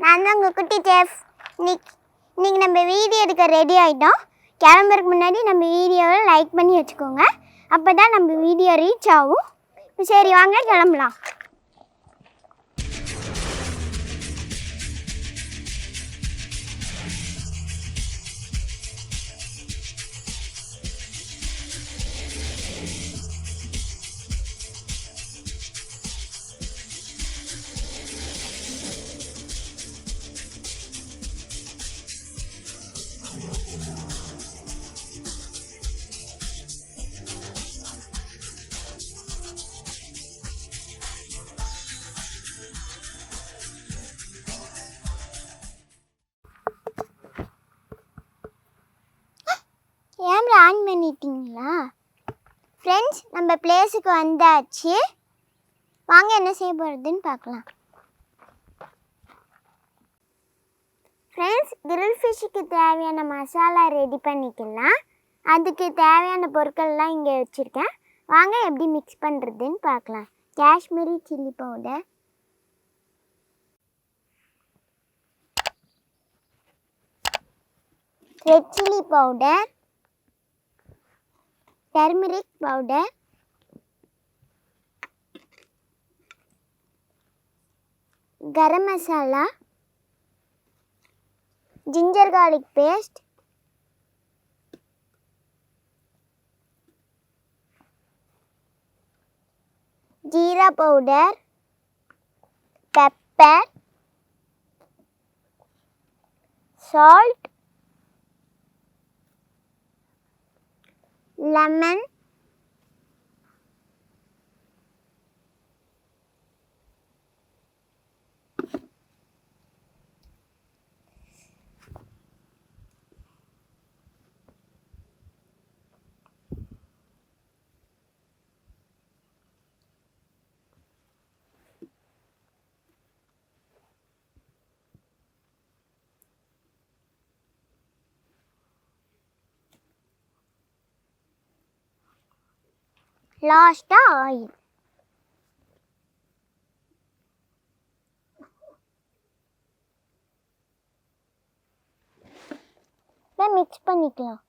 நான் தான் உங்கள் குட்டி செஃப். இன்னைக்கு நம்ம வீடியோ எடுக்க ரெடி ஆகிட்டோம். கிளம்புறதுக்கு முன்னாடி நம்ம வீடியோவை லைக் பண்ணி வச்சுக்கோங்க. அப்போ தான் நம்ம வீடியோ ரீச் ஆகும். சரி வாங்க கிளம்பலாம். கேமரா ஆன் பண்ணிட்டீங்களா? ஃப்ரெண்ட்ஸ், நம்ம பிளேஸுக்கு வந்தாச்சு. வாங்க என்ன செய்ய போகிறதுன்னு பார்க்கலாம். ஃப்ரெண்ட்ஸ், கிரில் ஃபிஷ்ஷுக்கு தேவையான மசாலா ரெடி பண்ணிக்கலாம். அதுக்கு தேவையான பொருட்கள்லாம் இங்கே வச்சுருக்கேன். வாங்க எப்படி மிக்ஸ் பண்ணுறதுன்னு பார்க்கலாம். Kashmiri chilli powder, red chilli powder, Turmeric powder, Garam Masala, ginger garlic paste, Jeera powder, pepper, salt, lemon, last oil. இப்போ மிக்ஸ் பண்ணிக்கலாம்.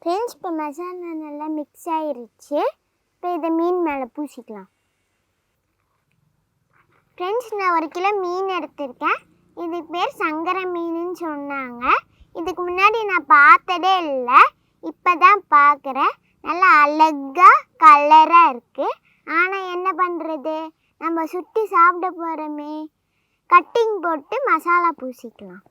ஃப்ரெண்ட்ஸ், இப்போ மசாலா நல்லா மிக்ஸ் ஆகிருச்சு. இப்போ இதை மீன் மேலே பூசிக்கலாம். ஃப்ரெண்ட்ஸ், நான் 1 கிலோ மீன் எடுத்திருக்கேன். இதுக்கு பேர் சங்கரா மீனுன்னு சொன்னாங்க. இதுக்கு முன்னாடி நான் பார்த்ததே இல்லை, இப்போ தான் பார்க்குறேன். நல்லா அழகாக கலராக இருக்குது. ஆனால் என்ன பண்ணுறது, நம்ம சுட்டி சாப்பிட போகிறோமே. கட்டிங் போட்டு மசாலா பூசிக்கலாம்.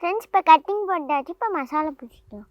ஃப்ரெண்ட்ஸ், இப்போ கட்டிங் போட்டாச்சு. இப்போ மசாலா பூசிக்கலாம்.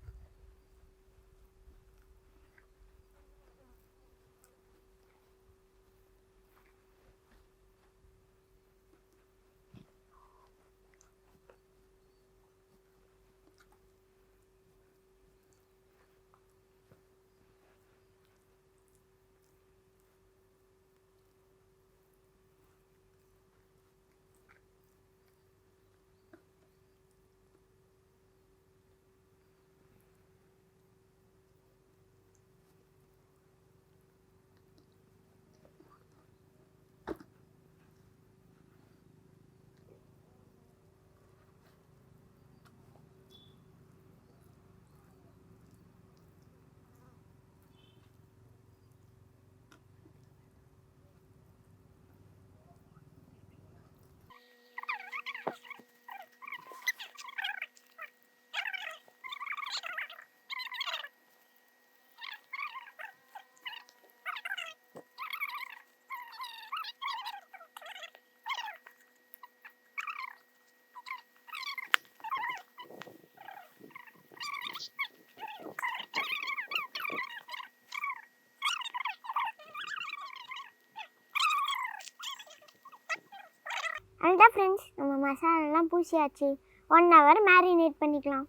அதுதான் ஃப்ரெண்ட்ஸ், நம்ம மசாலாலாம் பூசியாச்சு. 1 hour மேரினேட் பண்ணிக்கலாம்.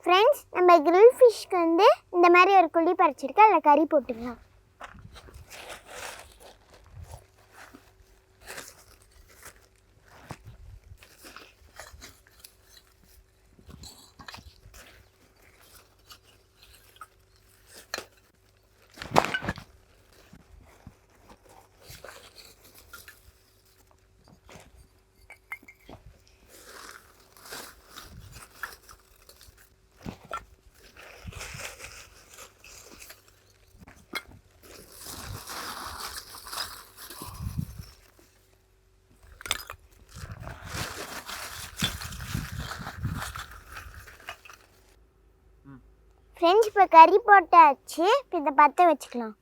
ஃப்ரெண்ட்ஸ், நம்ம கிரில் ஃபிஷ்க்கு வந்து இந்த மாதிரி ஒரு குழி பறிச்சிருக்கு, அதில் கறி போட்டுக்கலாம். ஃப்ரெண்ட்ஸ், இப்போ கறி போட்டாச்சு. இப்போ இதை பற்ற வச்சுக்கலாம்.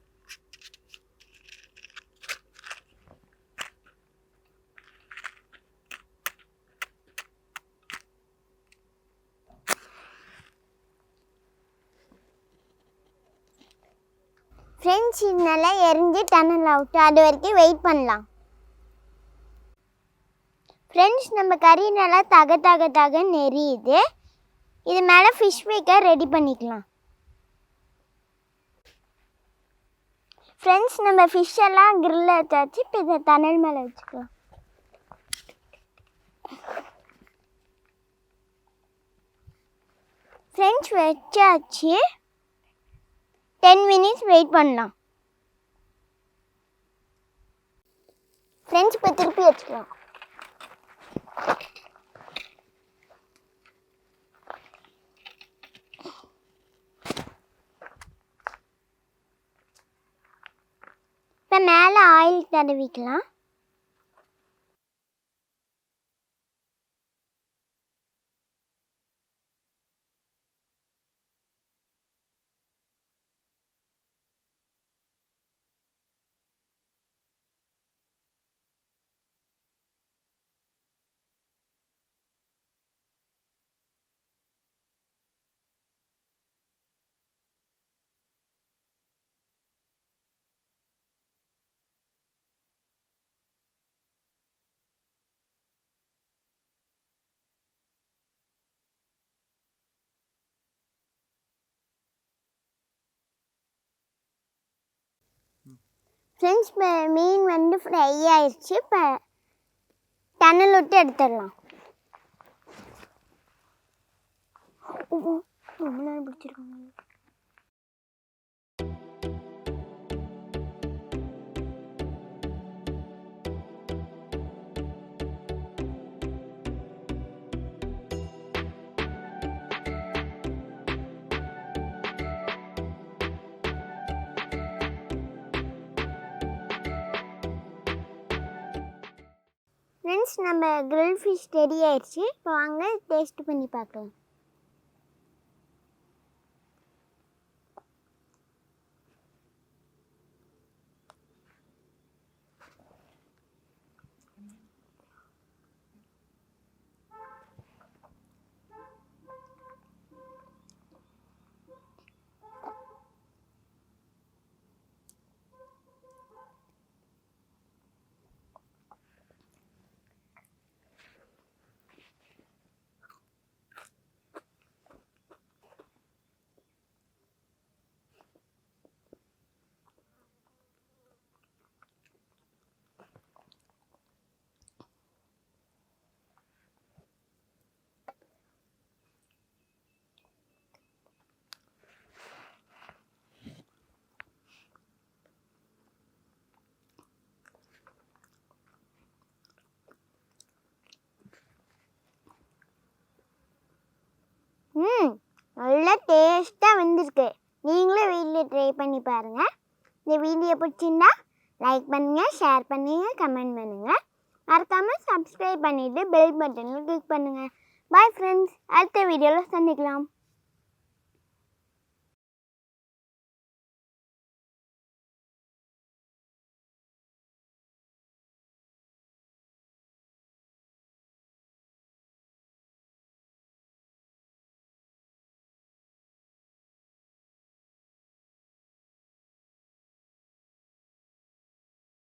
ஃப்ரெண்ட்ஸ், இது நல்லா எரிஞ்சு டனல் அவுட், அது வரைக்கும் வெயிட் பண்ணலாம். ஃப்ரெண்ட்ஸ், நம்ம கறி நல்லா தக நெறியுது. இது மேலே ஃபிஷ் மேக்கர் ரெடி பண்ணிக்கலாம். ஃப்ரெண்ட்ஸ், நம்ம ஃபிஷ் எல்லாம் கிரில்ல வச்சாச்சு. இப்போ இதை தணல் மேலே வச்சுக்கலாம். ஃப்ரெண்ட்ஸ், வச்சாச்சு. 10 minutes வெயிட் பண்ணலாம். ஃப்ரெண்ட்ஸ், இப்போ திருப்பி வச்சுக்கலாம். இப்போ மேலே ஆயில் தடவிக்கலாம். ஃப்ரெண்ட்ஸ், இப்போ மீன் வந்து ஃப்ரை ஆயிடுச்சு. இப்போ டனல் விட்டு எடுத்துடலாம். ரொம்ப நேரம் பிடிச்சிருக்காங்க. ஃப்ரெண்ட்ஸ், நம்ம கிரில் ஃபிஷ் ரெடி ஆயிடுச்சு. இப்போ வாங்க டேஸ்ட் பண்ணி பார்க்கலாம். நல்லா டேஸ்ட்டாக வந்திருக்கு. நீங்களும் வீட்டில் ட்ரை பண்ணி பாருங்கள். இந்த வீடியோ பிடிச்சிருந்தா லைக் பண்ணுங்கள், ஷேர் பண்ணுங்கள், கமெண்ட் பண்ணுங்கள். மறக்காமல் சப்ஸ்கிரைப் பண்ணிவிட்டு பெல் பட்டனில் கிளிக் பண்ணுங்கள். பாய் ஃப்ரெண்ட்ஸ், அடுத்த வீடியோவில் சந்திக்கலாம்.